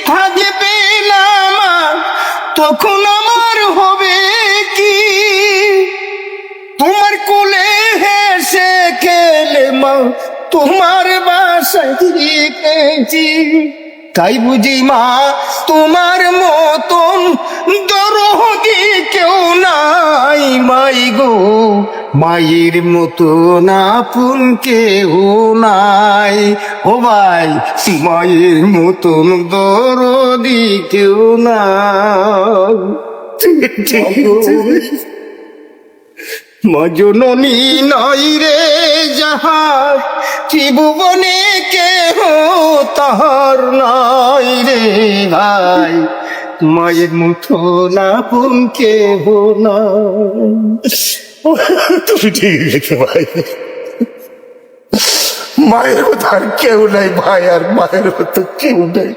থাকবে না মা তখন আমার হবে কি? তোমার কোলে হেসে খেলে মা তোমার বাসায় গেছি। তাই বুঝি মা তোমার মতন দরদি কেউ নাই মাই গো, মায়ের মতন আপন কেউ নাই। ও ভাই, মায়ের মতন দরদি কেউ নাই। মা জননী নাই রে যাহার, ত্রিভুবনে কেহ তাহার নাই রে ভাই, মায়ের মতন আপন কেহ নাই। তুমি ঠিক গেছো ভাই, মায়ের মতো আর কেউ নাই ভাই, আর মায়ের মতো কেউ নেই।